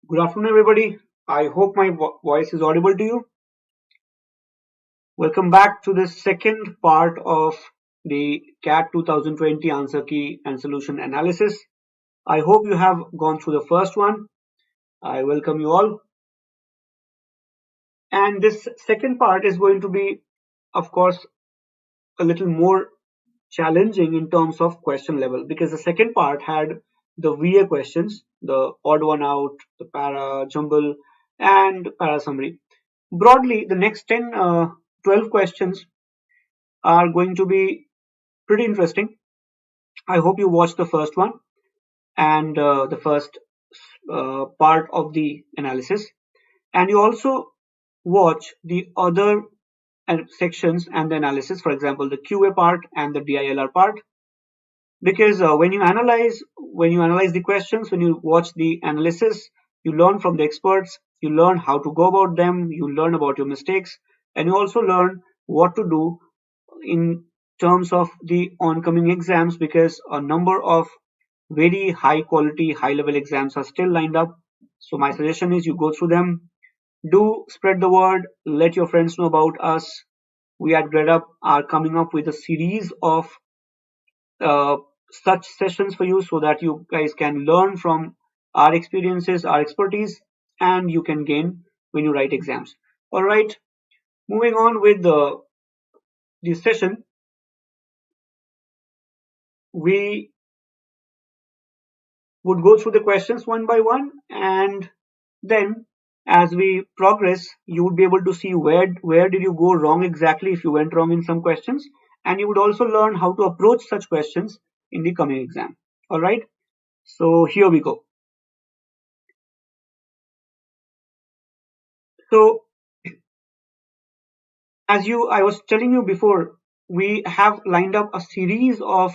Good afternoon, everybody. I hope my voice is audible to you. Welcome back to the second part of the CAT 2020 answer key and solution analysis. I hope you have gone through the first one. I welcome you all. And this second part is going to be, of course, a little more challenging in terms of question level because the second part had the VA questions, the odd one out, the para, jumble, and para summary. Broadly, the next 12 questions are going to be pretty interesting. I hope you watched the first one and the first part of the analysis, and you also watch the other sections and the analysis, for example, the QA part and the DILR part. Because when you analyze the questions, when you watch the analysis, you learn from the experts, you learn how to go about them, you learn about your mistakes, and you also learn what to do in terms of the oncoming exams, because a number of very high quality, high level exams are still lined up. So my suggestion is you go through them, do spread the word, let your friends know about us. We at GradUp are coming up with a series of uh, such sessions for you so that you guys can learn from our experiences, our expertise, and you can gain when you write exams. All right, moving on with the session, we would go through the questions one by one, and then as we progress you would be able to see where did you go wrong exactly if you went wrong in some questions, and you would also learn how to approach such questions in the coming exam. All right, so here we go. So as I was telling you before, we have lined up a series of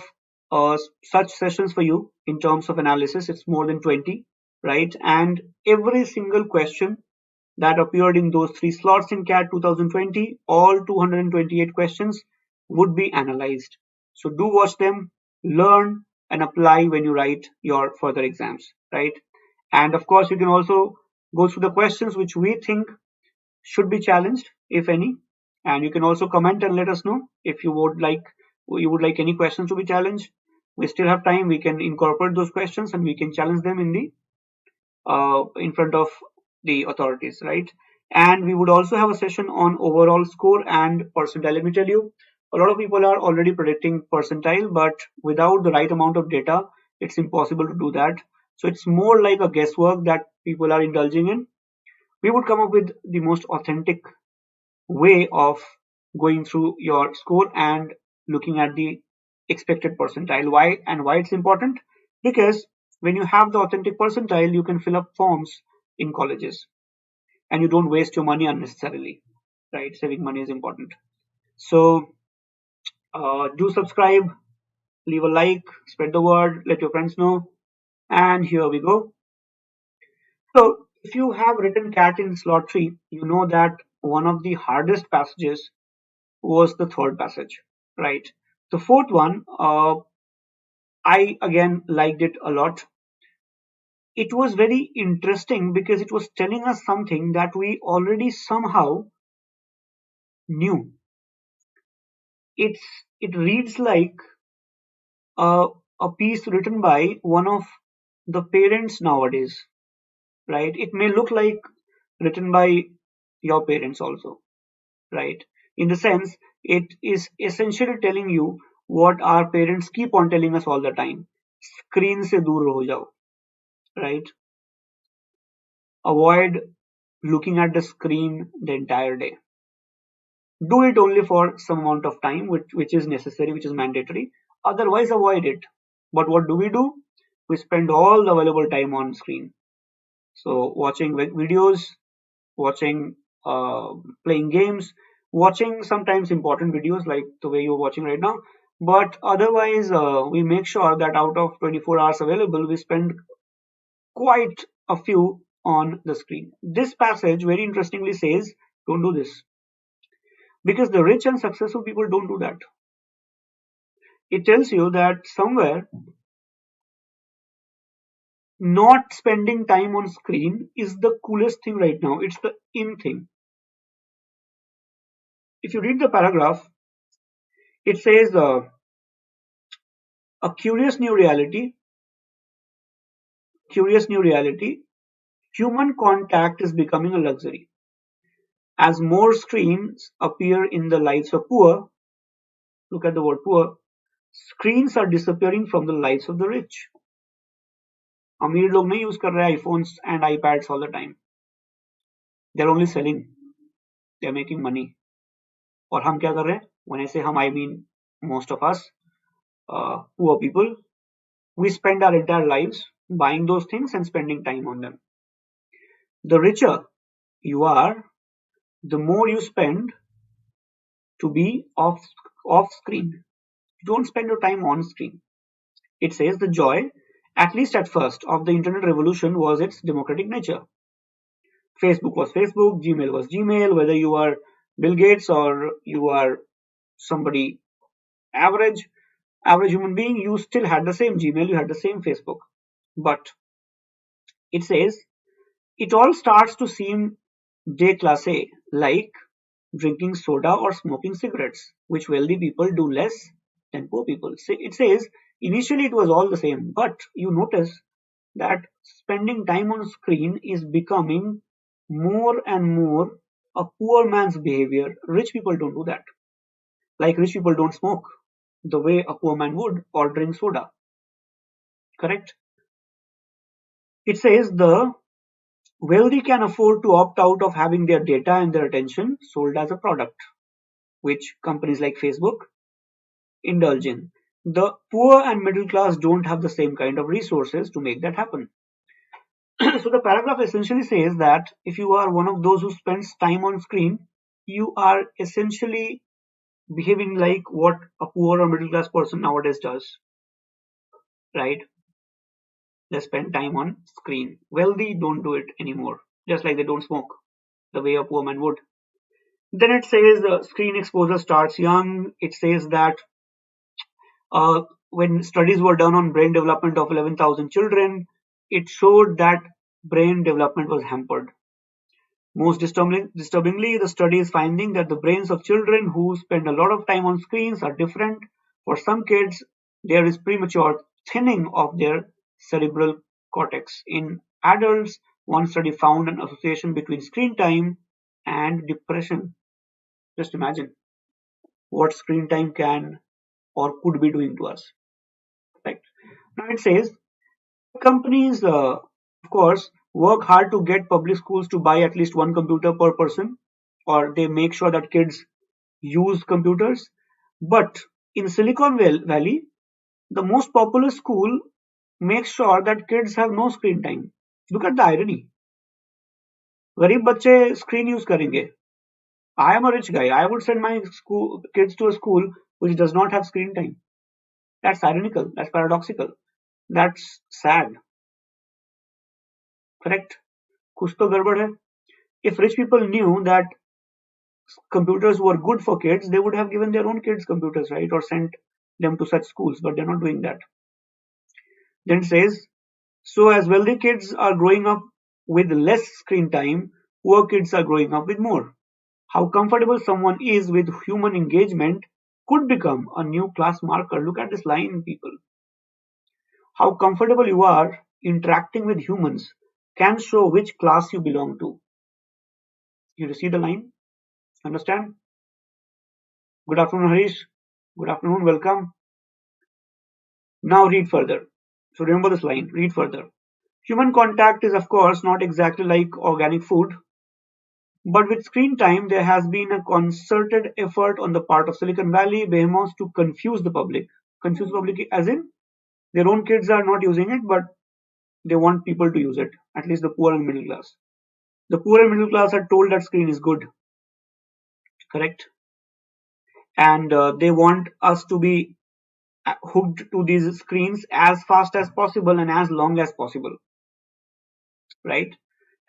such sessions for you in terms of analysis. It's more than 20, right? And every single question that appeared in those three slots in CAT 2020, all 228 questions would be analyzed. So do watch them, learn, and apply when you write your further exams, right? And of course, you can also go through the questions which we think should be challenged, if any. And you can also comment and let us know if you would like any questions to be challenged. We still have time. We can incorporate those questions and we can challenge them in front of the authorities, right? And we would also have a session on overall score and percentile. Let me tell you, a lot of people are already predicting percentile, but without the right amount of data, it's impossible to do that. So it's more like a guesswork that people are indulging in. We would come up with the most authentic way of going through your score and looking at the expected percentile. Why it's important? Because when you have the authentic percentile, you can fill up forms in colleges and you don't waste your money unnecessarily, right? Saving money is important. So do subscribe, leave a like, spread the word, let your friends know, and here we go. So if you have written cat in slot 3, you know that one of the hardest passages was the third passage, right? The fourth one, I again liked it a lot. It was very interesting because it was telling us something that we already somehow knew. It reads like a, a piece written by one of the parents nowadays, right? It may look like written by your parents also, right? In the sense, it is essentially telling you what our parents keep on telling us all the time. Screen se dur ho jao, right? Avoid looking at the screen the entire day. Do it only for some amount of time, which is necessary, which is mandatory. Otherwise, avoid it. But what do? We spend all the available time on screen. So watching videos, watching, playing games, watching sometimes important videos like the way you're watching right now. But otherwise, we make sure that out of 24 hours available, we spend quite a few on the screen. This passage very interestingly says, don't do this. Because the rich and successful people don't do that. It tells you that somewhere not spending time on screen is the coolest thing right now. It's the in thing. If you read the paragraph, it says a curious new reality, human contact is becoming a luxury. As more screens appear in the lives of poor, look at the word poor, screens are disappearing from the lives of the rich. अमीर लोग नहीं use कर रहे हैं iPhones and iPads all the time. They're only selling. They're making money. और हम क्या कर रहे हैं? When I say हम, I mean most of us, poor people, we spend our entire lives buying those things and spending time on them. The richer you are, the more you spend to be off screen. You don't spend your time on screen. It says the joy, at least at first, of the internet revolution was its democratic nature. Facebook was Facebook, Gmail was Gmail, whether you are Bill Gates or you are somebody average human being, you still had the same Gmail, you had the same Facebook. But it says it all starts to seem déclassé, like drinking soda or smoking cigarettes, which wealthy people do less than poor people. It says initially it was all the same, but you notice that spending time on screen is becoming more and more a poor man's behavior. Rich people don't do that. Like rich people don't smoke the way a poor man would or drink soda. Correct? It says the wealthy can afford to opt out of having their data and their attention sold as a product, which companies like Facebook indulge in. The poor and middle class don't have the same kind of resources to make that happen. So the paragraph essentially says that if you are one of those who spends time on screen, you are essentially behaving like what a poor or middle class person nowadays does, right? They spend time on screen. Wealthy don't do it anymore, just like they don't smoke the way a poor man would. Then it says the screen exposure starts young. It says that when studies were done on brain development of 11,000 children, it showed that brain development was hampered. Most disturbingly, the study is finding that the brains of children who spend a lot of time on screens are different. For some kids, there is premature thinning of their cerebral cortex. In adults, one study found an association between screen time and depression. Just imagine what screen time can or could be doing to us. Right? Now it says companies, of course, work hard to get public schools to buy at least one computer per person, or they make sure that kids use computers. But in Silicon Valley, the most popular school makes sure that kids have no screen time. Look at the irony. गरीब बच्चे screen use करेंगे. I am a rich guy. I would send my kids to a school which does not have screen time. That's ironical. That's paradoxical. That's sad. Correct? कुछ तो गड़बड़ है. If rich people knew that computers were good for kids, they would have given their own kids computers, right? Or sent them to such schools, but they're not doing that. Then it says, so as wealthy kids are growing up with less screen time, poor kids are growing up with more. How comfortable someone is with human engagement could become a new class marker. Look at this line, people. How comfortable you are interacting with humans can show which class you belong to. You see the line? Understand? Good afternoon, Harish. Good afternoon, welcome. Now read further. So remember this line, read further. Human contact is of course not exactly like organic food, but with screen time there has been a concerted effort on the part of Silicon Valley behemoths to confuse the public. Confuse the public as in their own kids are not using it, but they want people to use it, at least the poor and middle class. The poor and middle class are told that screen is good, correct? And they want us to be hooked to these screens as fast as possible and as long as possible, right?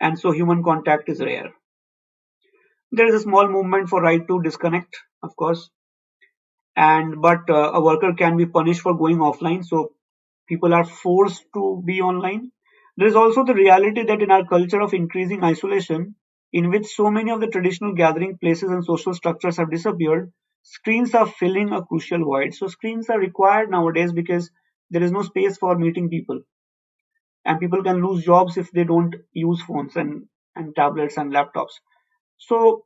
And so human contact is rare. There is a small movement for right to disconnect, of course, but a worker can be punished for going offline, so people are forced to be online. There is also the reality that in our culture of increasing isolation, in which so many of the traditional gathering places and social structures have disappeared, screens are filling a crucial void. So screens are required nowadays because there is no space for meeting people, and people can lose jobs if they don't use phones and tablets and laptops. So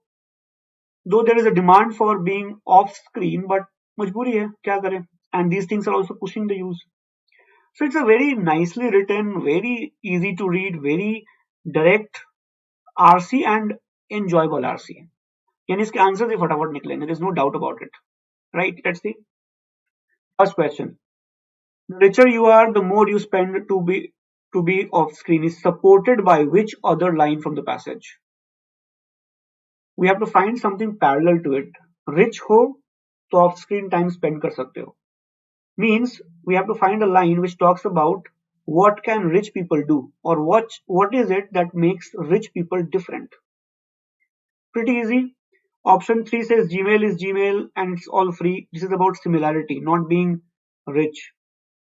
though there is a demand for being off screen, but majburi hai, kya kare? And these things are also pushing the use. So it's a very nicely written, very easy to read, very direct RC and enjoyable RC. यानी इसके answer भी फटाफट निकलेंगे. There is no doubt about it. Right? Let's see. First question. The richer you are, the more you spend to be off screen is supported by which other line from the passage? We have to find something parallel to it. Rich ho तो off screen time spend कर सकते हो. Means we have to find a line which talks about what can rich people do, or what is it that makes rich people different. Pretty easy. Option 3 says Gmail is Gmail and it's all free. This is about similarity, not being rich.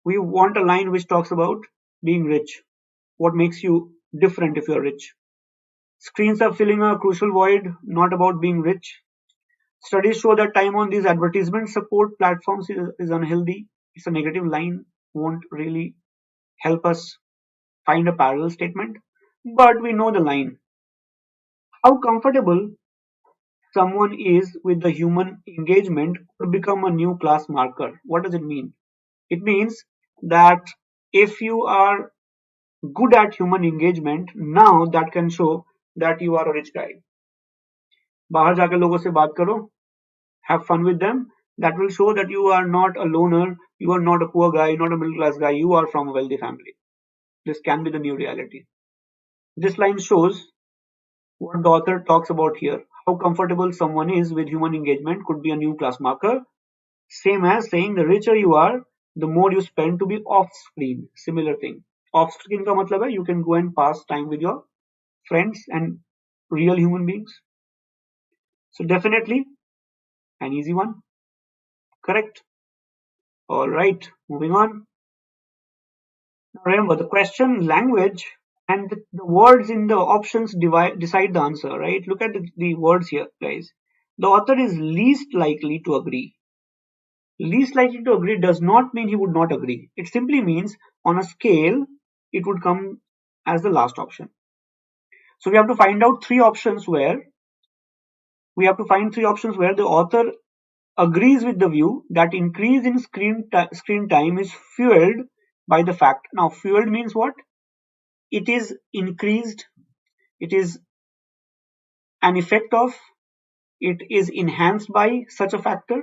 We want a line which talks about being rich. What makes you different if you're rich? Screens are filling a crucial void, not about being rich. Studies show that time on these advertisement support platforms is unhealthy. It's a negative line, won't really help us find a parallel statement. But we know the line. How comfortable someone is with the human engagement could become a new class marker. What does it mean? It means that if you are good at human engagement, now that can show that you are a rich guy. बाहर जाकर लोगों से बात करो, have fun with them. That will show that you are not a loner, you are not a poor guy, not a middle class guy, you are from a wealthy family. This can be the new reality. This line shows what the author talks about here. How comfortable someone is with human engagement could be a new class marker. Same as saying the richer you are, the more you spend to be off screen. Similar thing. Off screen का मतलब है you can go and pass time with your friends and real human beings. So definitely an easy one. Correct. All right, moving on. Now remember the question, language, and the words in the options decide the answer, right? Look at the words here, guys. The author is least likely to agree. Least likely to agree does not mean he would not agree. It simply means on a scale, it would come as the last option. So we have to find out three options where the author agrees with the view that increase in screen time is fueled by the fact. Now, fueled means what? It is increased, it is an effect of, it is enhanced by such a factor.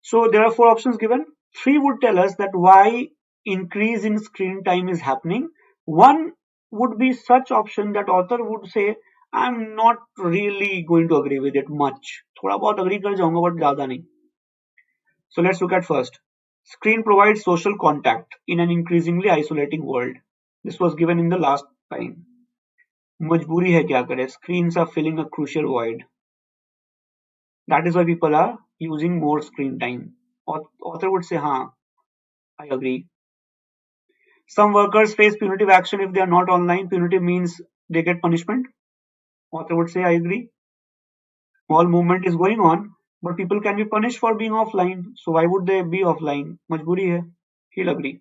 So there are four options given. Three would tell us that why increase in screen time is happening. One would be such option that author would say, I'm not really going to agree with it much. थोड़ा बहुत agree कर जाऊंगा but ज़्यादा नहीं. So let's look at first. Screen provides social contact in an increasingly isolating world. This was given in the last line. मजबूरी है क्या करे? Screens are filling a crucial void. That is why people are using more screen time. Author would say, हाँ, I agree. Some workers face punitive action if they are not online. Punitive means they get punishment. Author would say, I agree. All movement is going on, but people can be punished for being offline. So why would they be offline? Majburi hai. He'll agree.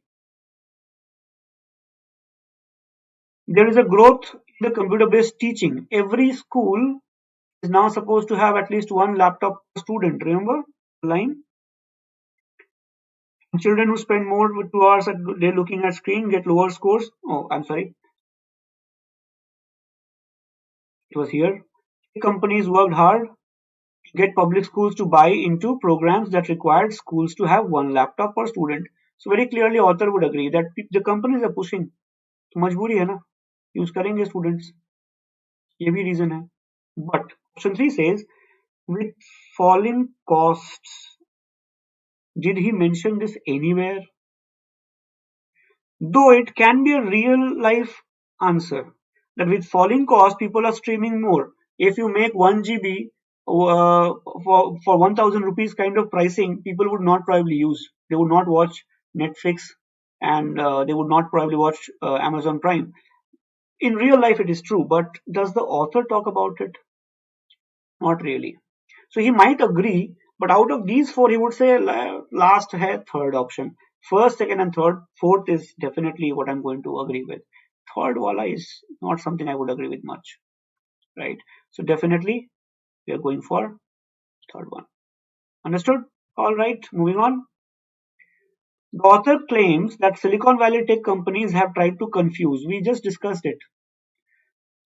There is a growth in the computer-based teaching. Every school is now supposed to have at least one laptop per student. Remember the line? Children who spend more than 2 hours a day looking at screen get lower scores. Oh, I'm sorry. It was here. Companies worked hard to get public schools to buy into programs that required schools to have one laptop per student. So very clearly author would agree that the companies are pushing. तो मजबूरी है ना, use करेंगे students. ये भी reason है. But option 3 says with falling costs. Did he mention this anywhere? Though it can be a real life answer that with falling costs people are streaming more. If you make 1 GB for 1000 rupees kind of pricing, people would not probably use. They would not watch Netflix and they would not probably watch Amazon Prime. In real life, it is true, but does the author talk about it? Not really. So he might agree, but out of these four, he would say last hai third option. First, second, and third. Fourth is definitely what I'm going to agree with. Third wala is not something I would agree with much, right? So definitely we are going for third one. Understood? All right, moving on. The author claims that Silicon Valley tech companies have tried to confuse. We just discussed it.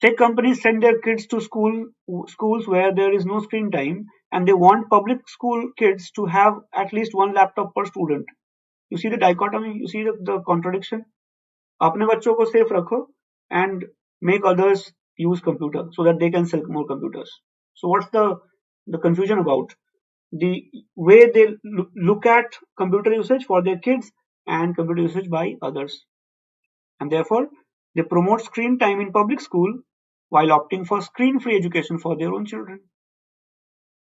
Tech companies send their kids to schools where there is no screen time, and they want public school kids to have at least one laptop per student. You see the dichotomy? You see the contradiction? अपने बच्चों को safe रखो and make others use computer so that they can sell more computers. So what's the confusion about? The way they look at computer usage for their kids and computer usage by others, and therefore they promote screen time in public school while opting for screen-free education for their own children.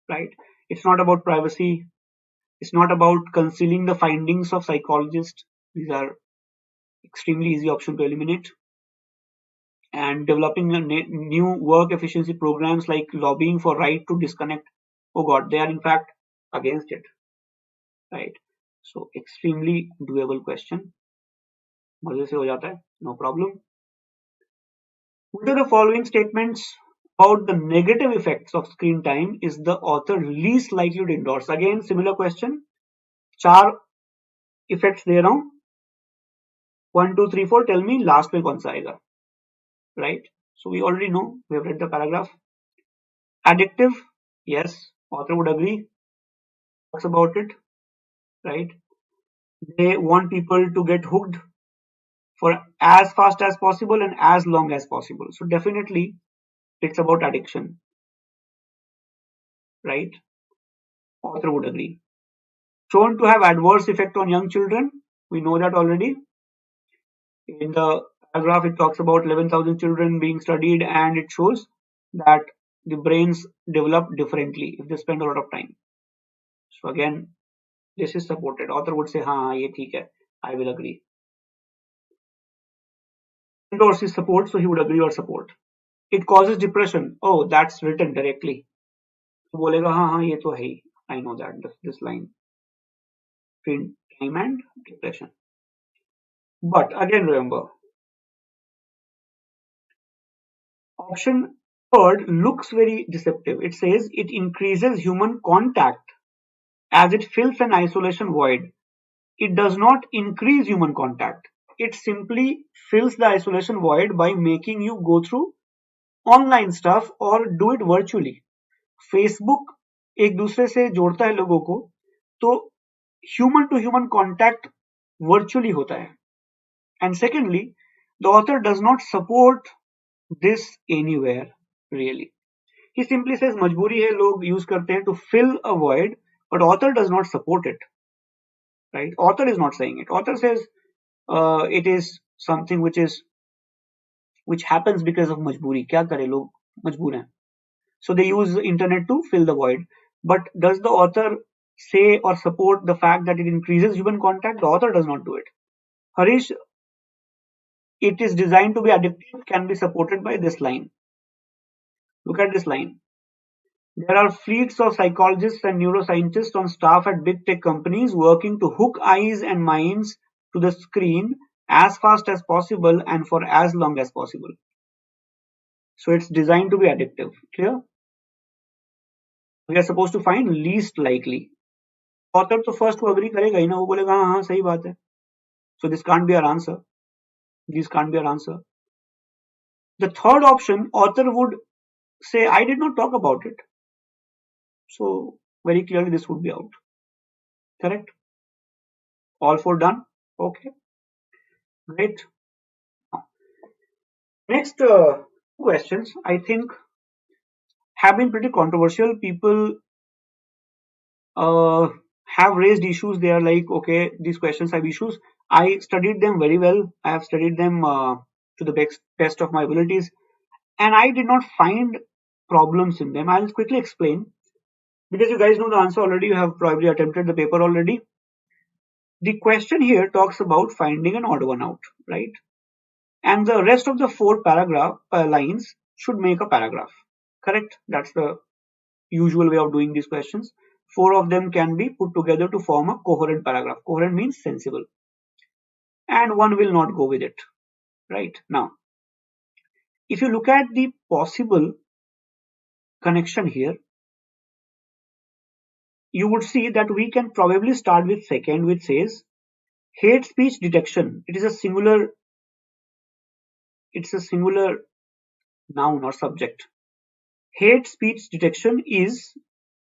Right? It's not about privacy. It's not about concealing the findings of psychologists. These are extremely easy option to eliminate. And developing new work efficiency programs like lobbying for right to disconnect. Oh God, they are in fact against it. Right? So extremely doable question. मजे से हो जाता है, no problem. Which of the following statements about the negative effects of screen time is the author least likely to endorse? Again, similar question. 4 effects दे रहा हूं. 1, 2, 3, 4. Tell me last में कौन सा आएगा? Right? So we already know. We have read the paragraph. Addictive. Yes, author would agree. Talks about it. Right? They want people to get hooked for as fast as possible and as long as possible. So definitely it's about addiction. Right? Author would agree. Shown to have adverse effect on young children. We know that already. In the paragraph, it talks about 11,000 children being studied, and it shows that the brains develop differently if they spend a lot of time. So again, this is supported. Author would say, हाँ ये ठीक है. I will agree. Endorses support, so he would agree or support. It causes depression. Oh, that's written directly. तो बोलेगा हाँ ये तो है ही. I know that this line. Screen time and depression. But again, remember, option third looks very deceptive. It says it increases human contact as it fills an isolation void. It does not increase human contact. It simply fills the isolation void by making you go through online stuff or do it virtually. Facebook एक दूसरे से जोड़ता है लोगों को, तो human to human contact virtually होता है. And secondly, the author does not support this anywhere really. He simply says मजबूरी है, लोग use करते हैं to fill a void, but author does not support it. Right? Author is not saying it. Author says it is something which happens because of मजबूरी. क्या करे, लोग मजबूर हैं. So they use the internet to fill the void. But does the author say or support the fact that it increases human contact? The author does not do it. Harish, it is designed to be addictive, can be supported by this line. Look at this line. There are fleets of psychologists and neuroscientists on staff at big tech companies working to hook eyes and minds to the screen as fast as possible and for as long as possible. So it's designed to be addictive. Clear? We are supposed to find least likely. Author तो first को agree करेगा ही ना, वो बोलेगा हाँ सही बात है. So this can't be our answer. These can't be our answer. The third option, author would say, I did not talk about it. So very clearly this would be out. Correct? All four done? Okay. Great. Next questions, I think, have been pretty controversial. People have raised issues. They are like, okay, these questions have issues. I studied them very well. I have studied them to the best of my abilities, and I did not find problems in them. I'll quickly explain, because you guys know the answer already. You have probably attempted the paper already. The question here talks about finding an odd one out, right? And the rest of the four paragraph lines should make a paragraph, correct? That's the usual way of doing these questions. Four of them can be put together to form a coherent paragraph. Coherent means sensible, and one will not go with it, right? Now, if you look at the possible connection here, you would see that we can probably start with second, which says hate speech detection. It's a singular noun or subject. Hate speech detection is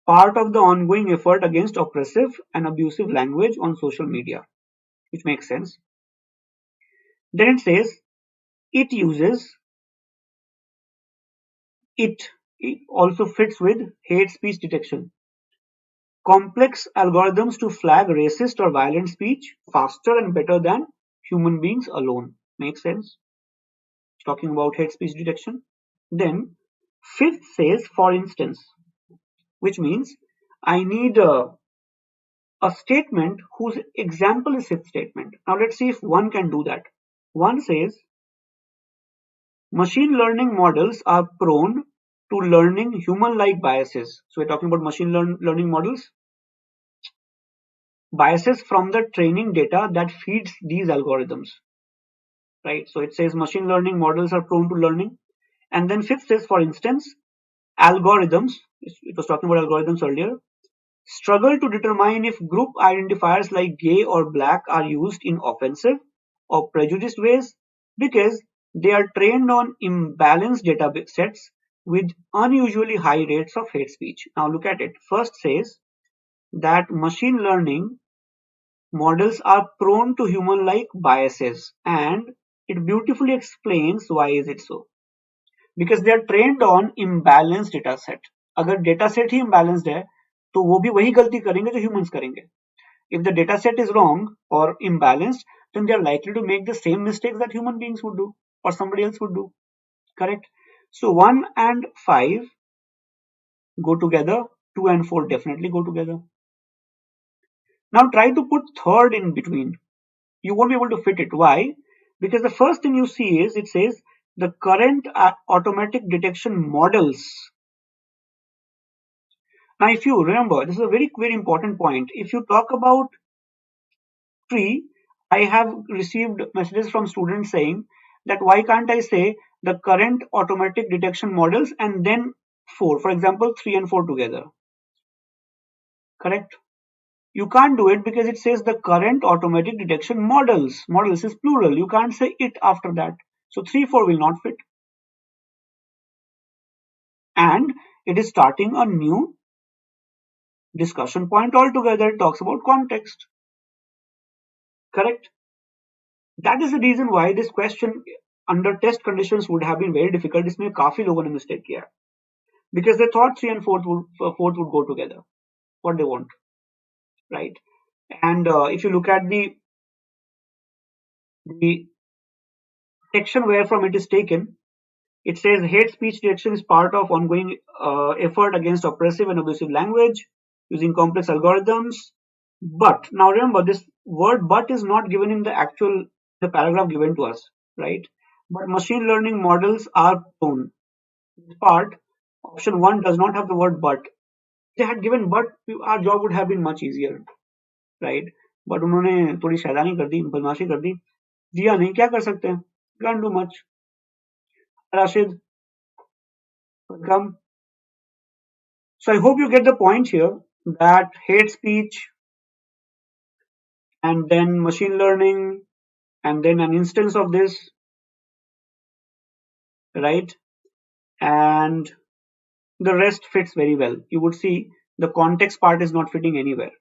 part of the ongoing effort against oppressive and abusive language on social media, which makes sense. Then it says it uses it also fits with hate speech detection. Complex algorithms to flag racist or violent speech faster and better than human beings alone. Makes sense? Talking about hate speech detection. Then fifth says for instance, which means I need a statement whose example is fifth statement. Now let's see if one can do that. One says machine learning models are prone to learning human-like biases. So we're talking about machine learning models. Biases from the training data that feeds these algorithms. Right? So it says machine learning models are prone to learning. And then fifth says, for instance, algorithms, it was talking about algorithms earlier, struggle to determine if group identifiers like gay or black are used in offensive or prejudiced ways because they are trained on imbalanced data sets with unusually high rates of hate speech. Now look at it. First says that machine learning models are prone to human-like biases, and it beautifully explains why is it so. Because they are trained on imbalanced data set. अगर data set ही imbalanced है तो वो भी वही गलती करेंगे जो humans करेंगे. If the data set is wrong or imbalanced, then they are likely to make the same mistakes that human beings would do or somebody else would do. Correct? So 1 and 5 go together, 2 and 4 definitely go together. Now try to put third in between. You won't be able to fit it. Why? Because the first thing you see is it says the current automatic detection models. Now, if you remember, this is a very, very important point. If you talk about tree, I have received messages from students saying that why can't I say the current automatic detection models and then 4, for example, 3 and 4 together. Correct? You can't do it because it says the current automatic detection models. Models is plural. You can't say it after that. So 3, 4 will not fit. And it is starting a new discussion point altogether. It talks about context. Correct? That is the reason why this question under test conditions would have been very difficult. इसमें काफी लोगों ने mistake किया because they thought 3 and 4 would go together. What they want, right? And if you look at the section where from it is taken, it says hate speech detection is part of ongoing effort against oppressive and abusive language using complex algorithms. But now remember, this word "but" is not given in the paragraph given to us, right? But machine learning models are prone. This part, option 1 does not have the word "but." If they had given "but," our job would have been much easier, right? But उन्होंने थोड़ी शैतानी कर दी, बदमाशी कर दी, दिया नहीं, क्या कर सकते हैं? Can't do much. Rashid, welcome. So I hope you get the point here that hate speech and then machine learning and then an instance of this, right? And the rest fits very well. You would see the context part is not fitting anywhere.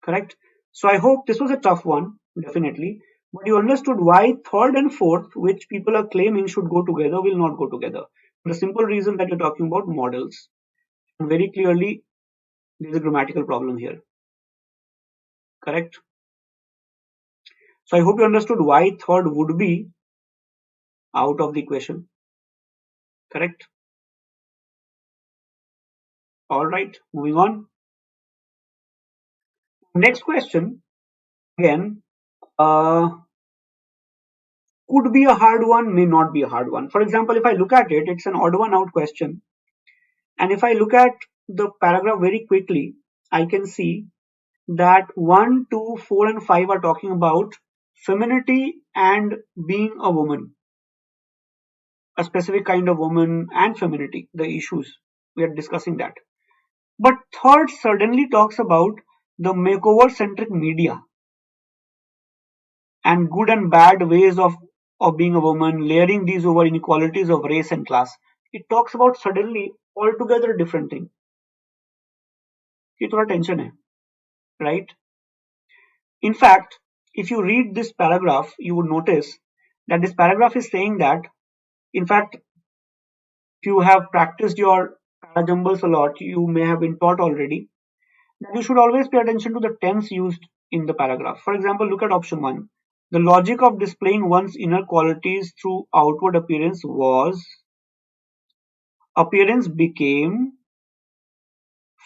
Correct? So I hope this was a tough one, definitely. But you understood why third and fourth, which people are claiming should go together, will not go together. For the simple reason that you're talking about models. And very clearly, there's a grammatical problem here. Correct? So I hope you understood why third would be out of the equation. Correct? All right, moving on. Next question again, could be a hard one, may not be a hard one. For example, if I look at it, it's an odd one out question. And if I look at the paragraph very quickly, I can see that 1, 2, 4, and 5 are talking about femininity and being a woman, a specific kind of woman and femininity, the issues. We are discussing that. But third suddenly talks about the makeover centric media and good and bad ways of being a woman, layering these over inequalities of race and class. It talks about suddenly altogether different thing. ये थोड़ा tension है, right? In fact, if you read this paragraph, you would notice that this paragraph is saying that, in fact, if you have practiced your parajumbles a lot, you may have been taught already that you should always pay attention to the tense used in the paragraph. For example, look at option 1. The logic of displaying one's inner qualities through outward appearance was appearance became.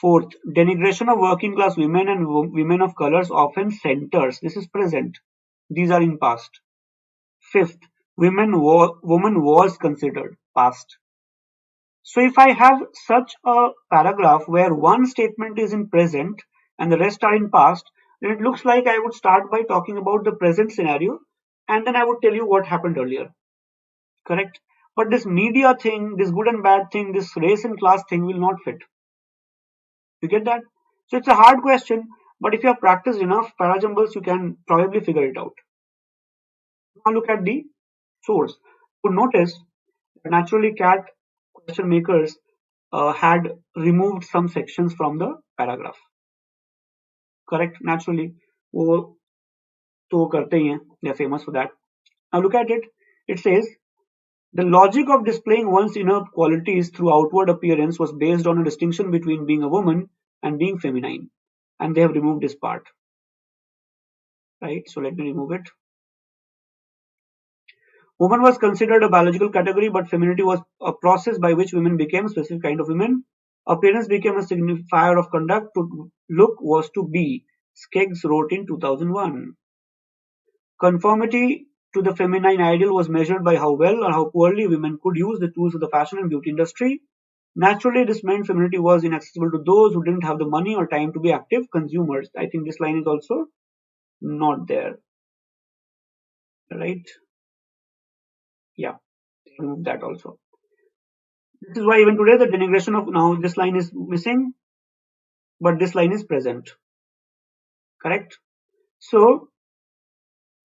Fourth, denigration of working class women and women of colors often centers. This is present. These are in past. Fifth, woman was considered past. So if I have such a paragraph where one statement is in present and the rest are in past, then it looks like I would start by talking about the present scenario and then I would tell you what happened earlier. Correct? But this media thing, this good and bad thing, this race and class thing will not fit. You get that? So it's a hard question, but if you have practiced enough parajumbles, you can probably figure it out. Now look at the source. You notice that naturally CAT question makers had removed some sections from the paragraph. Correct? Naturally, वो तो करते ही हैं. They are famous for that. Now look at it. It says, the logic of displaying one's inner qualities through outward appearance was based on a distinction between being a woman and being feminine. And they have removed this part. Right? So let me remove it. Woman was considered a biological category, but femininity was a process by which women became a specific kind of women. Appearance became a signifier of conduct. To look was to be. Skeggs wrote in 2001. Conformity to the feminine ideal was measured by how well or how poorly women could use the tools of the fashion and beauty industry. Naturally, this meant femininity was inaccessible to those who didn't have the money or time to be active consumers. I think this line is also not there. Right? Yeah, remove that also. This is why even today the denigration of, now this line is missing, but this line is present. Correct? So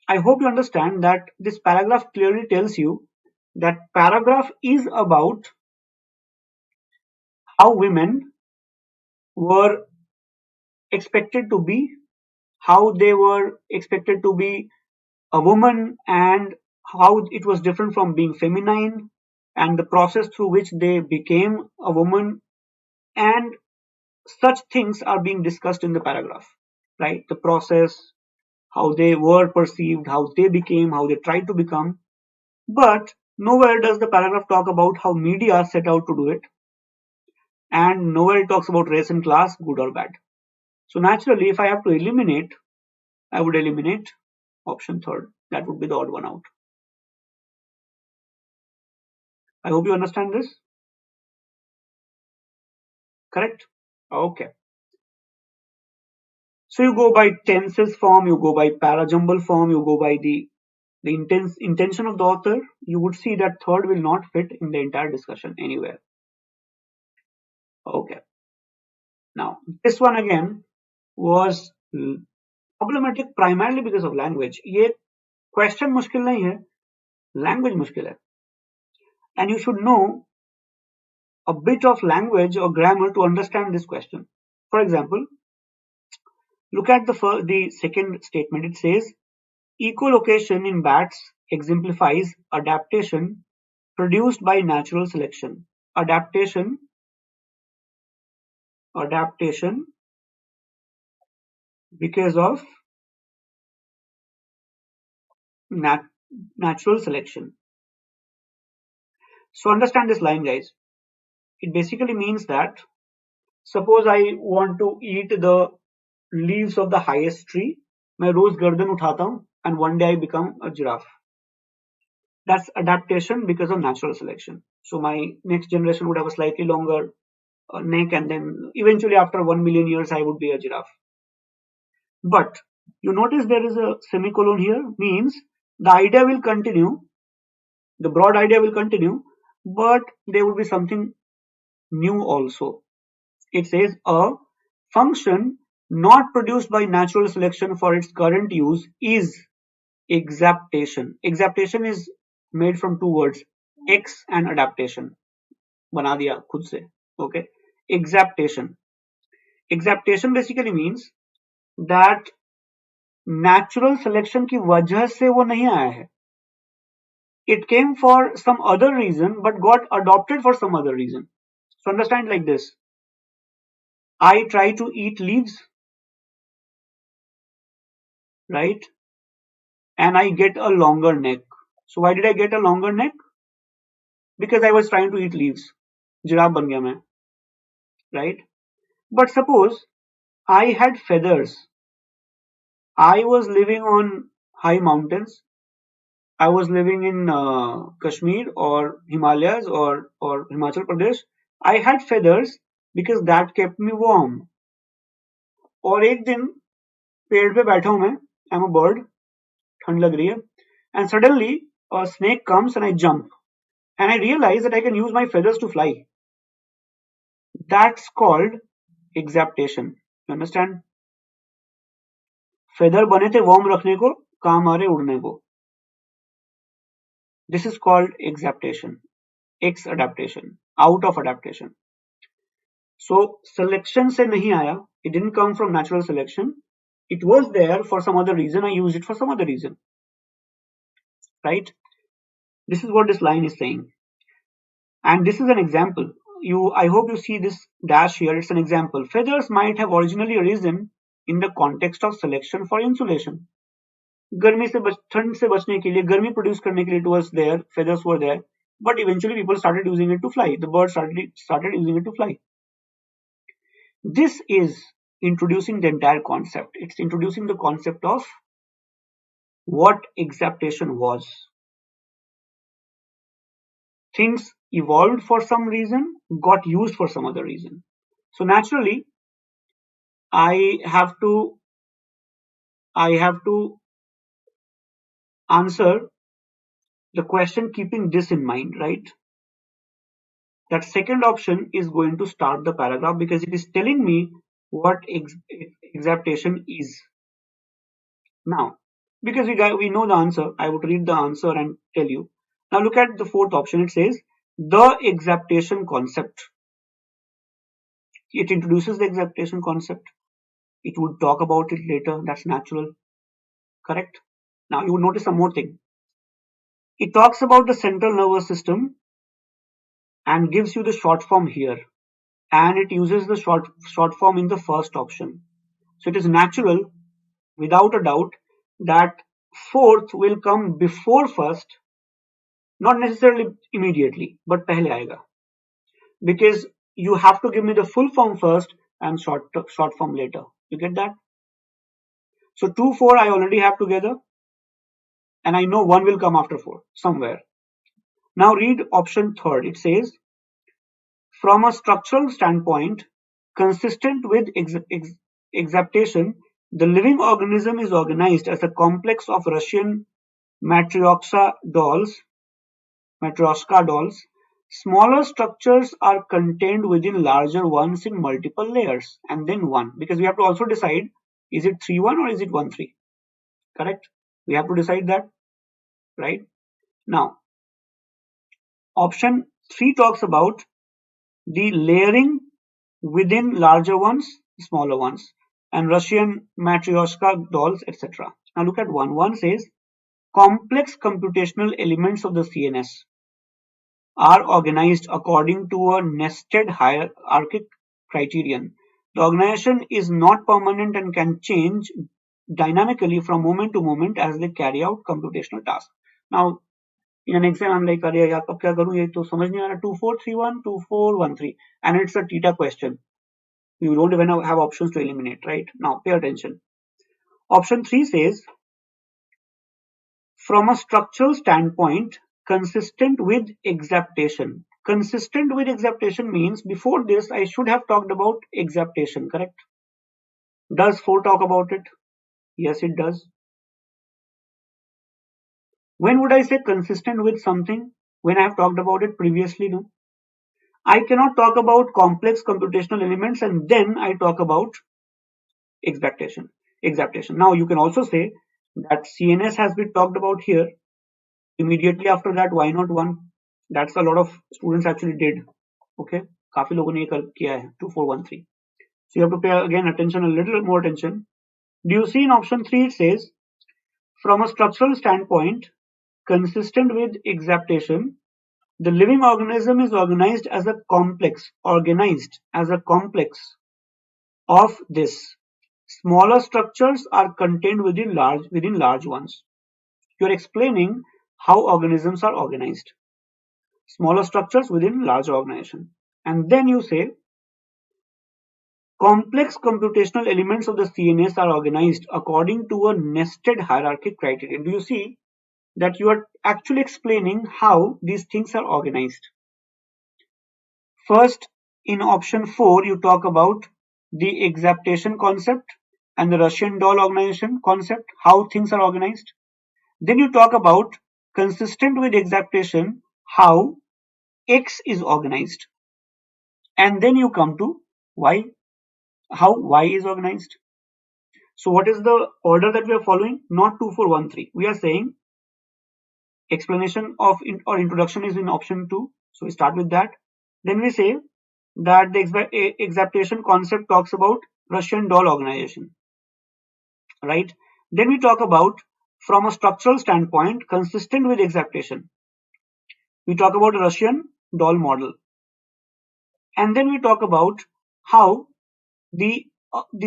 I hope you understand that this paragraph clearly tells you that paragraph is about how women were expected to be, how they were expected to be a woman, and how it was different from being feminine, and the process through which they became a woman, and such things are being discussed in the paragraph, right? The process, how they were perceived, how they became, how they tried to become. But nowhere does the paragraph talk about how media set out to do it, and nowhere it talks about race and class, good or bad. So naturally, if I have to eliminate, I would eliminate option third. That would be the odd one out. I hope you understand this. Correct? Okay. So you go by tenses form, you go by parajumble form, you go by the intention of the author. You would see that third will not fit in the entire discussion anywhere. Okay. Now this one again was problematic primarily because of language. ये question मुश्किल नहीं है, language मुश्किल है. And you should know a bit of language or grammar to understand this question. For example, look at the second statement. It says, echolocation in bats exemplifies adaptation produced by natural selection. Adaptation because of natural selection. So understand this line, guys. It basically means that suppose I want to eat the leaves of the highest tree, मैं रोज गर्दन उठाता हूँ and one day I become a giraffe. That's adaptation because of natural selection. So my next generation would have a slightly longer neck, and then eventually after 1 million years I would be a giraffe. But you notice there is a semicolon here, means the idea will continue, the broad idea will continue, but there will be something new also. It says a function not produced by natural selection for its current use is exaptation. Exaptation is made from two words, ex and adaptation. बना दिया खुद से. Okay. Exaptation. Exaptation basically means that natural selection की वजह से वो नहीं आया है. It came for some other reason but got adopted for some other reason. So understand like this. I try to eat leaves, right? And I get a longer neck. So why did I get a longer neck? Because I was trying to eat leaves. Giraffe ban gaya main, right? But suppose I had feathers. I was living on high mountains. I was living in Kashmir or Himalayas or Himachal Pradesh. I had feathers because that kept me warm. और एक दिन पेड़ पे बैठा हूं मैं, I am a bird, ठंड लग रही है, and suddenly a snake comes and I jump and I realize that I can use my feathers to fly. That's called exaptation. You understand? Feather बने थे वार्म रखने को, काम आ रहे उड़ने को. This is called exaptation, ex adaptation, out of adaptation. So selection से नहीं आया, it didn't come from natural selection. It was there for some other reason. I used it for some other reason. Right? This is what this line is saying. And this is an example. I hope you see this dash here. It's an example. Feathers might have originally arisen in the context of selection for insulation. गर्मी से ठंड से बचने के लिए, गर्मी produce करने के लिए, it was there, feathers were there, but eventually people started using it to fly. The birds started using it to fly. This is introducing the entire concept. It's introducing the concept of what exaptation was. Things evolved for some reason, got used for some other reason. So naturally, I have to answer the question keeping this in mind, right? That second option is going to start the paragraph because it is telling me what exaptation is. Now, because we know the answer, I would read the answer and tell you. Now look at the fourth option. It says the exaptation concept. It introduces the exaptation concept. It would talk about it later. That's natural. Correct? Now you would notice one more thing. It talks about the central nervous system and gives you the short form here. And it uses the short form in the first option. So it is natural, without a doubt, that fourth will come before first, not necessarily immediately, but pehle aayega. Because you have to give me the full form first and short form later. You get that? So 2, 4 I already have together, and I know 1 will come after 4 somewhere. Now read option third. It says, from a structural standpoint, consistent with exaptation, the living organism is organized as a complex of Russian matryoshka dolls. Smaller structures are contained within larger ones in multiple layers, and then 1. Because we have to also decide, is it 3-1 or is it 1-3? Correct? We have to decide that, right? Now, option 3 talks about the layering within larger ones, smaller ones, and Russian matryoshka dolls, etc. Now look at 1. 1 says, complex computational elements of the CNS are organized according to a nested hierarchic criterion. The organization is not permanent and can change dynamically from moment to moment as they carry out computational tasks. Now, in an exam, I'm like, अरे यार अब क्या करूँ, ये तो समझ नहीं आ रहा. 2 4 3 1 2 4 1 3, and it's a theta question. You don't even have options to eliminate, right? Now, pay attention. Option 3 says, from a structural standpoint, consistent with exaptation. Consistent with exaptation means before this I should have talked about exaptation, correct? Does 4 talk about it? Yes, it does. When would I say consistent with something? When I have talked about it previously? No. I cannot talk about complex computational elements and then I talk about exaptation. Now you can also say that CNS has been talked about here. Immediately after that, why not 1? That's a lot of students actually did. Okay, काफी लोगों ने ये किया है 2413. So you have to pay again attention, a little more attention. Do you see in option 3 it says, from a structural standpoint, consistent with exaptation, the living organism is organized as a complex of this. Smaller structures are contained within large ones. You are explaining how organisms are organized. Smaller structures within large organization. And then you say, complex computational elements of the CNS are organized according to a nested hierarchic criterion. Do you see that you are actually explaining how these things are organized? First, in option 4, you talk about the exaptation concept and the Russian doll organization concept, how things are organized. Then you talk about, consistent with exaptation, how X is organized. And then you come to Y, how Y is organized. So what is the order that we are following? Not 2413. We are saying explanation of or introduction is in option 2. So we start with that. Then we say that the exaptation concept talks about Russian doll organization, right? Then we talk about, from a structural standpoint, consistent with exaptation. We talk about Russian doll model. And then we talk about how the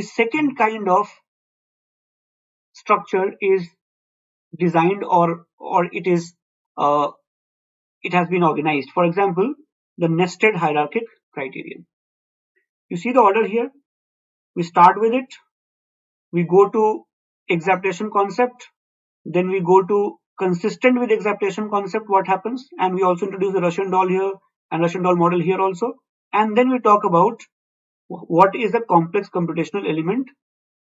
second kind of structure is designed or it is it has been organized. For example, the nested hierarchic criterion. You see the order here? We start with it, we go to exaptation concept, then we go to consistent with exaptation concept, what happens, and we also introduce the Russian doll here and Russian doll model here also, and then we talk about what is a complex computational element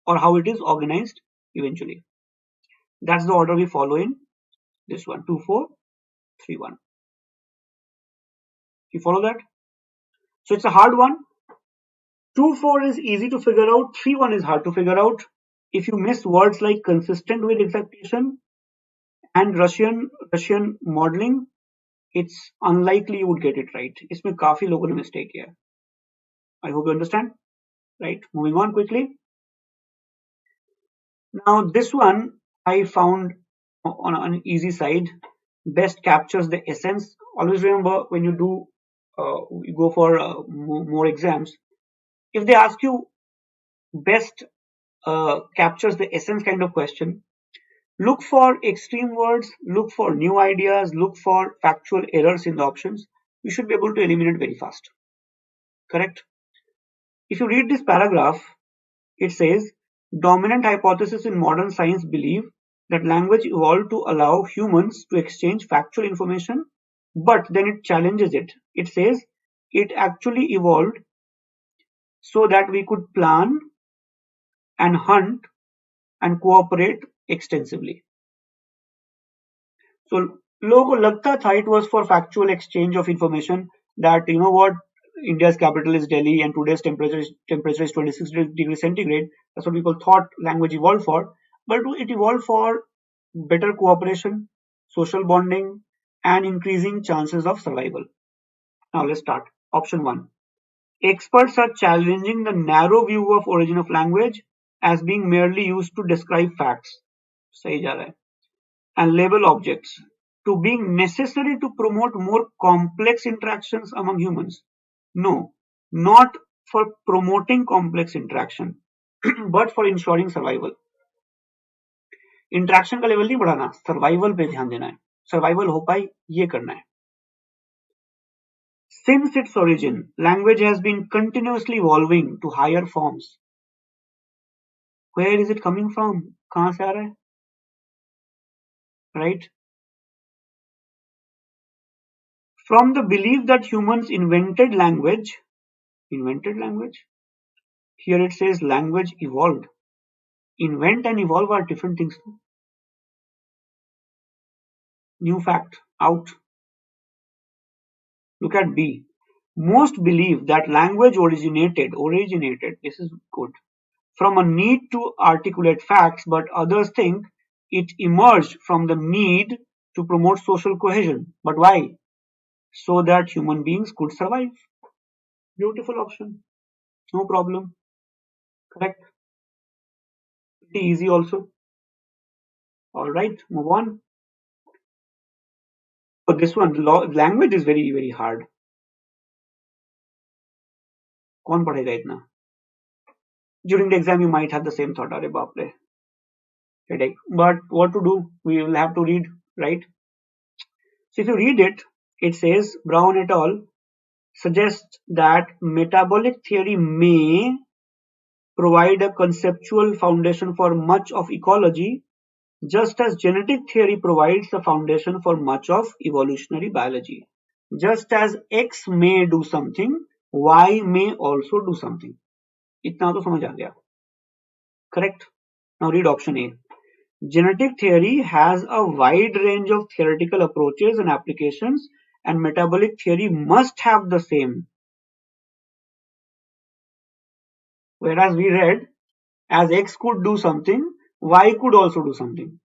or how it is organized eventually. That's the order we follow in this one, 2431. You follow that? So it's a hard one. 2-4 is easy to figure out, 3-1 is hard to figure out. If you miss words like consistent with exaptation and Russian modeling, it's unlikely you would get it right. इसमें काफी लोगों ने mistake किया. I hope you understand. Right, moving on quickly. Now this one I found on an easy side, best captures the essence. Always remember, when you do you go for more exams, if they ask you best captures the essence kind of question, look for extreme words, look for new ideas, look for factual errors in the options. You should be able to eliminate very fast. Correct? If you read this paragraph, it says, dominant hypothesis in modern science believe that language evolved to allow humans to exchange factual information, but then it challenges it. It says it actually evolved so that we could plan and hunt and cooperate extensively. So लोगों को लगता था it was for factual exchange of information, that you know what, India's capital is Delhi and today's temperature is 26 degrees centigrade. That's what people thought language evolved for. But it evolved for better cooperation, social bonding, and increasing chances of survival. Now let's start. Option 1. Experts are challenging the narrow view of origin of language as being merely used to describe facts. सही जा रहा है. And label objects to being necessary to promote more complex interactions among humans. No, not for promoting complex interaction, but for ensuring survival. Interaction का level नहीं बढ़ाना, survival पे ध्यान देना है. सर्वाइवल हो पाए ये करना है. Since its origin, language has been continuously evolving to higher forms. Where is it coming from? कहाँ से आ रहा है? Right? From the belief that humans invented language. Here it says language evolved. Invent and evolve are different things. New fact out. Look at B. Most believe that language originated, this is good, from a need to articulate facts, but others think it emerged from the need to promote social cohesion. But why? So that human beings could survive. Beautiful option. No problem. Correct. Pretty easy also. Alright, move on. For this one, language is very, very hard. कौन पढ़ेगा इतना? During the exam, you might have the same thought. अरे बाप रे. Headache. But what to do? We will have to read, right? So if you read it, it says Brown et al. Suggests that metabolic theory may provide a conceptual foundation for much of ecology, just as genetic theory provides the foundation for much of evolutionary biology. Just as X may do something, Y may also do something. इतना तो समझ आ गया. Correct? Now read option A. Genetic theory has a wide range of theoretical approaches and applications, and metabolic theory must have the same. Whereas we read, as X could do something, Y could also do something.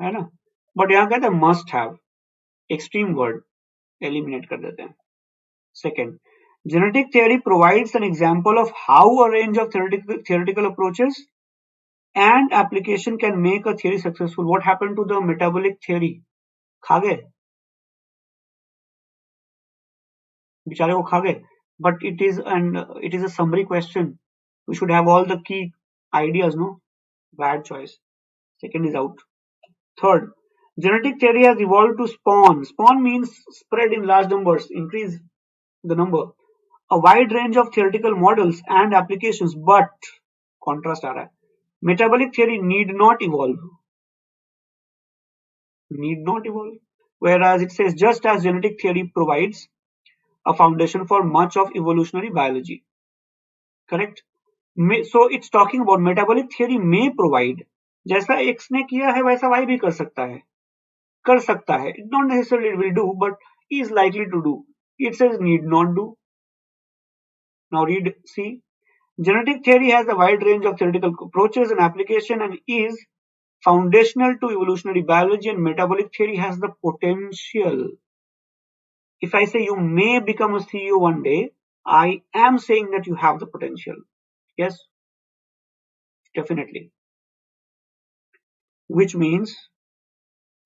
है ना? But यहाँ कहते हैं must have. Extreme word. Eliminate कर देते हैं. Second, genetic theory provides an example of how a range of theoretical approaches and application can make a theory successful. What happened to the metabolic theory? खा गए. बेचारे को खा गए. But it is a summary question. We should have all the key ideas, no? Bad choice. Second is out. Third, genetic theory has evolved to spawn. Spawn means spread in large numbers, increase the number. A wide range of theoretical models and applications, but contrast आ रहा है. Metabolic theory need not evolve. Whereas it says just as genetic theory provides a foundation for much of evolutionary biology. Correct? So it's talking about metabolic theory may provide. जैसा X ने किया है वैसा Y भी कर सकता है. It not necessarily will do, but is likely to do. It says need not do. Now read C. Genetic theory has a wide range of theoretical approaches and application and is foundational to evolutionary biology, and metabolic theory has the potential. If I say you may become a CEO one day, I am saying that you have the potential. Yes, definitely. Which means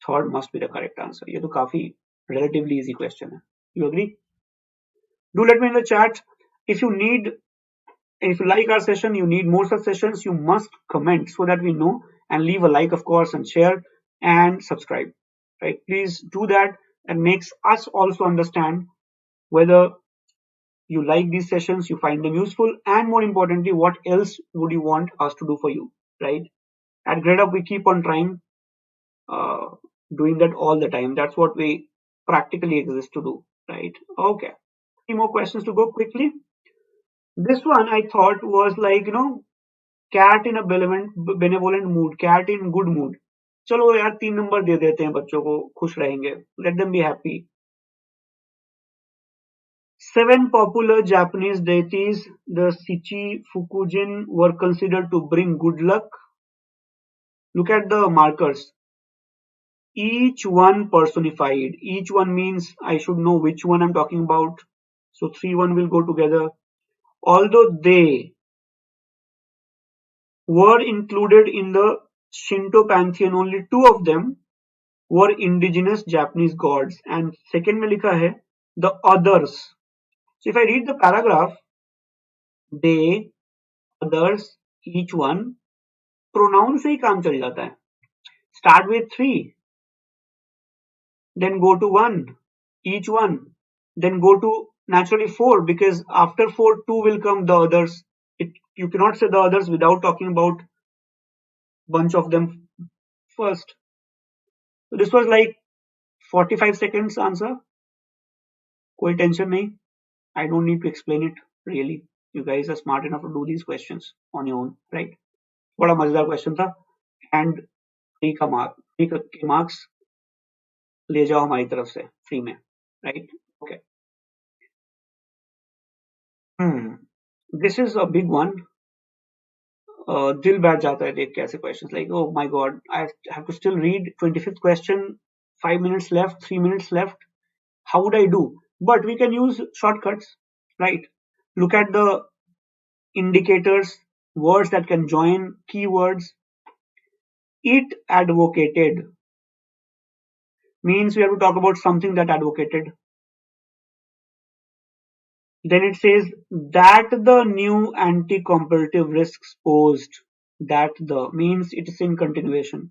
third must be the correct answer. ये तो काफी relatively easy question है. You agree? Do let me in the chat. If you like our session, you need more such sessions, you must comment so that we know, and leave a like, of course, and share and subscribe. Right? Please do that. It makes us also understand whether you like these sessions, you find them useful, and more importantly, what else would you want us to do for you, right? At GradeUp, we keep on trying, doing that all the time. That's what we practically exist to do, right? Okay. 3 more questions to go quickly. This one I thought was like, cat in a benevolent mood, cat in good mood. चलो यार 3 number दे देते हैं, बच्चों को खुश रहेंगे. Let them be happy. 7 popular Japanese deities, the Shichi-Fukujin, were considered to bring good luck. Look at the markers. Each one personified. Each one means I should know which one I'm talking about. So 3, 1 will go together. Although they were included in the Shinto pantheon, only 2 of them were indigenous Japanese gods. And second में लिखा है the others. So if I read the paragraph, they, others, each one, pronoun से ही काम चल जाता है. Start with 3, then go to 1, each one, then go to naturally 4, because after 4, 2 will come the others. You cannot say the others without talking about bunch of them first. So this was like 45 seconds answer. कोई tension नहीं. I don't need to explain it really. You guys are smart enough to do these questions on your own, right? बड़ा मजेदार question था and 3 का marks ले जाओ हमारी तरफ से फ्री में, right? Okay. This is a big one. दिल बैठ जाता है देख के ऐसे questions like oh my god I have to still read 25th question, 5 minutes left, 3 minutes left. How would I do? But we can use shortcuts, right? Look at the indicators, words that can join keywords. It advocated means we have to talk about something that advocated. Then it says that the new anti-competitive risks posed. That the means it is in continuation.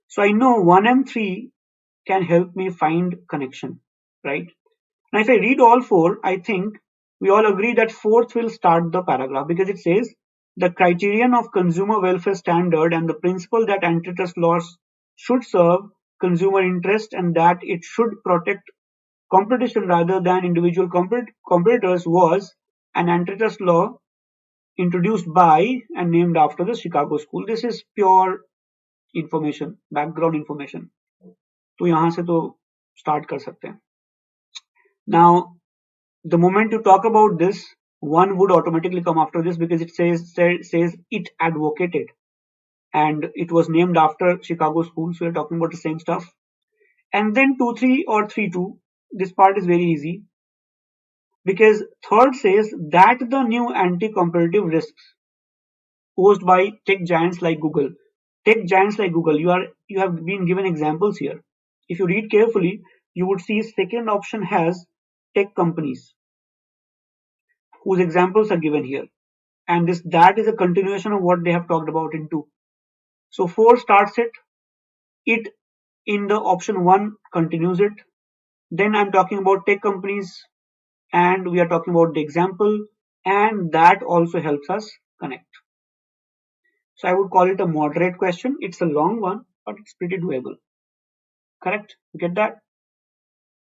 So I know 1 and 3 can help me find connection, right? Now if I read all 4, I think we all agree that 4th will start the paragraph because it says the criterion of consumer welfare standard and the principle that antitrust laws should serve consumer interest and that it should protect competition rather than individual competitors was an antitrust law introduced by and named after the Chicago School. This is pure information, background information. तो यहाँ से तो start कर सकते हैं. Now, the moment you talk about this, one would automatically come after this because it says it advocated and it was named after Chicago School. So we're talking about the same stuff. And then 2-3 or 3-2. This part is very easy because third says that the new anti-competitive risks posed by tech giants like Google. Tech giants like Google, you have been given examples here. If you read carefully, you would see second option has tech companies whose examples are given here. And that is a continuation of what they have talked about in 2. So 4 starts it. It in the option 1 continues it. Then I'm talking about tech companies and we are talking about the example and that also helps us connect. So I would call it a moderate question. It's a long one, but it's pretty doable. Correct? Get that?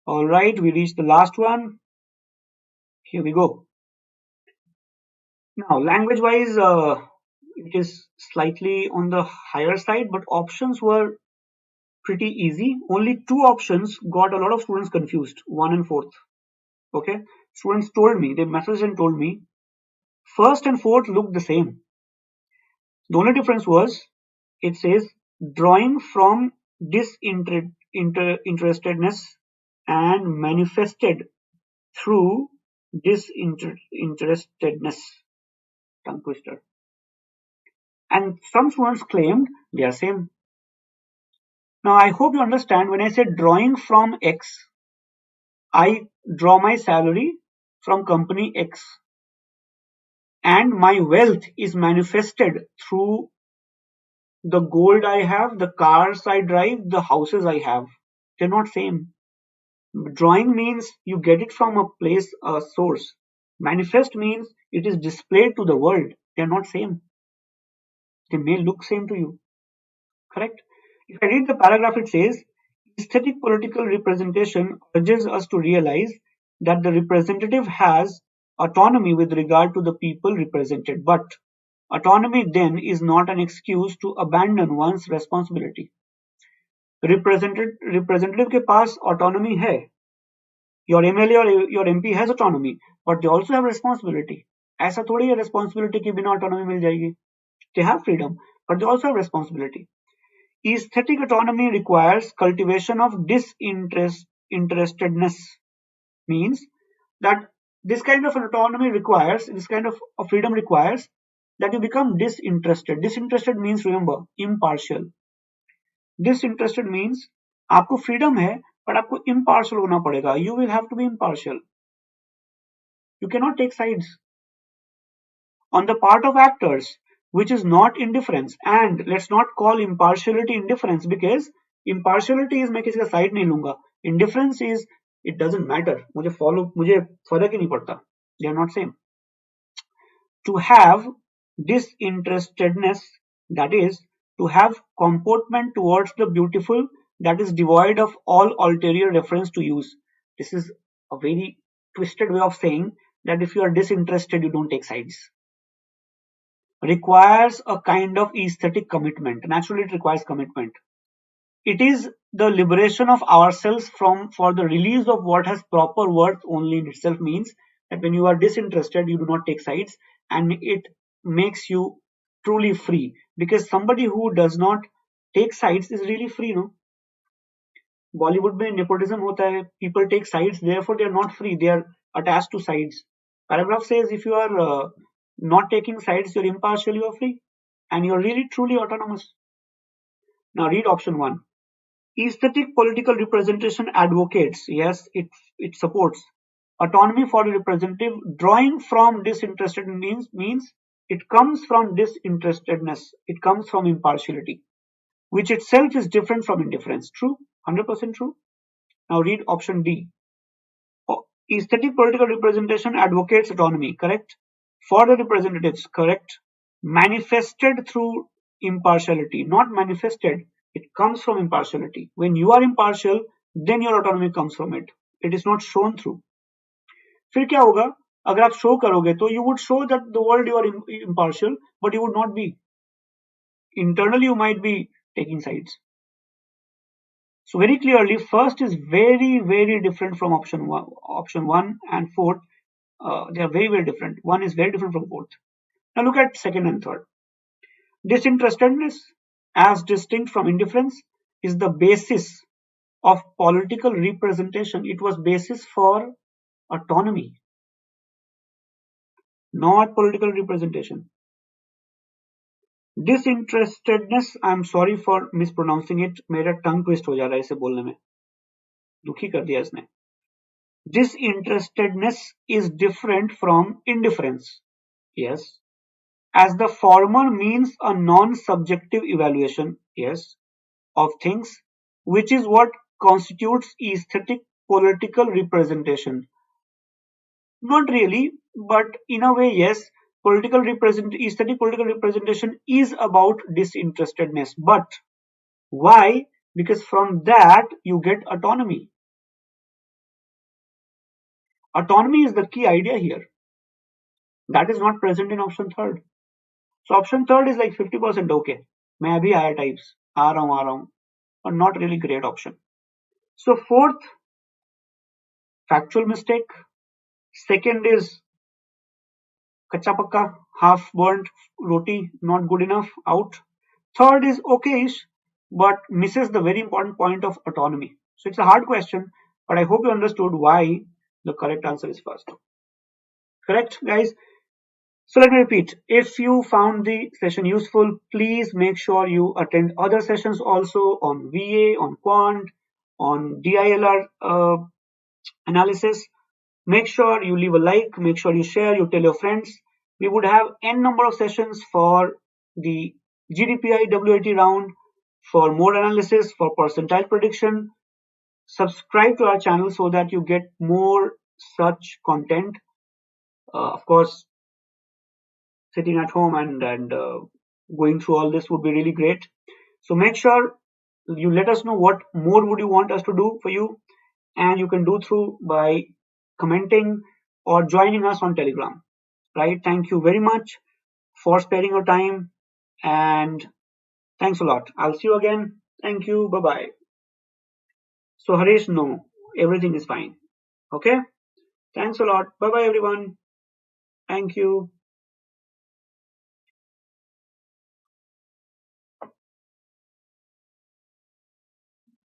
All right, we reached the last one. Here we go. Now, language-wise, it is slightly on the higher side, but options were pretty easy. Only 2 options got a lot of students confused, 1 and 4th. Okay, students told me, they messaged and told me, 1st and 4th look the same. The only difference was, it says, drawing from disinterestedness and manifested through disinterestedness. Tongue twister. And some students claimed they are same. Now I hope you understand when I said drawing from X, I draw my salary from company X and my wealth is manifested through the gold I have, the cars I drive, the houses I have. They're not same. Drawing means you get it from a place, a source. Manifest means it is displayed to the world. They're not same. They may look same to you. Correct? If I read the paragraph, it says, aesthetic political representation urges us to realize that the representative has autonomy with regard to the people represented, but autonomy then is not an excuse to abandon one's responsibility. Representative के पास autonomy है. Your MLA or your MP has autonomy, but they also have responsibility. ऐसा थोड़ी है responsibility के बिना autonomy मिल जाएगी. They have freedom, but they also have responsibility. Aesthetic autonomy requires cultivation of disinterestedness. Means that this kind of autonomy requires, this kind of freedom requires that you become disinterested. Disinterested means, remember, impartial. Disinterested means आपको freedom है, but आपको impartial होना पड़ेगा. You will have to be impartial. You cannot take sides. On the part of actors, which is not indifference, and let's not call impartiality indifference because impartiality is मैं किसी का side नहीं लूंगा. Indifference is it doesn't matter. मुझे फर्क ही नहीं पड़ता. They are not same. To have disinterestedness That is, to have comportment towards the beautiful that is devoid of all ulterior reference to use. This is a very twisted way of saying that if you are disinterested, you don't take sides. Requires a kind of aesthetic commitment. Naturally, it requires commitment. It is the liberation of ourselves from for the release of what has proper worth only in itself means that when you are disinterested, you do not take sides, and it makes you truly free. Because somebody who does not take sides is really free, no? Bollywood में nepotism होता है, people take sides, therefore they are not free, they are attached to sides. Paragraph says if you are not taking sides, you're impartial, you are free, and you're really truly autonomous. Now read option 1. Aesthetic political representation advocates, yes, it supports autonomy for the representative. Drawing from disinterested means it comes from disinterestedness, it comes from impartiality, which itself is different from indifference. True, 100% true. Now read option D. Aesthetic political representation advocates autonomy, correct? For the representatives, correct? Manifested through impartiality, not manifested. It comes from impartiality. When you are impartial, then your autonomy comes from it. It is not shown through. फिर क्या होगा? अगर आप show करोगे तो you would show that the world you are impartial, but you would not be. Internally, you might be taking sides. So very clearly, first is very, very different from option one and fourth. They are very, very different. One is very different from fourth. Now look at second and third. Disinterestedness, as distinct from indifference, is the basis of political representation. It was basis for autonomy, not political representation. Disinterestedness, I'm sorry for mispronouncing it, मेरा tongue twist हो जा रहा है इसे बोलने में, दुखी कर दिया इसने. Disinterestedness is different from indifference. Yes. As the former means a non-subjective evaluation, yes, of things, which is what constitutes aesthetic political representation. Not really, but in a way, yes, aesthetic political representation is about disinterestedness. But why? Because from that you get autonomy. Autonomy is the key idea here. That is not present in option third. So option third is like 50% okay. मैं अभी आया types, आ रहा हूँ, but not really great option. So fourth, factual mistake. Second is kacha pakka, half burnt roti, not good enough, out. Third is okayish, but misses the very important point of autonomy. So it's a hard question, but I hope you understood why the correct answer is first. Correct, guys? So let me repeat. If you found the session useful, please make sure you attend other sessions also on VA, on quant, on DILR analysis. Make sure you leave a like, make sure you share, you tell your friends. We would have n number of sessions for the GDPI WAT round, for mode analysis, for percentile prediction. Subscribe to our channel so that you get more such content. Of course, sitting at home and going through all this would be really great. So make sure you let us know what more would you want us to do for you, and you can do through by commenting or joining us on Telegram. Right? Thank you very much for sparing your time, and thanks a lot. I'll see you again. Thank you. Bye bye. So Harish, no, everything is fine. Okay? Thanks a lot. Bye bye everyone. Thank you.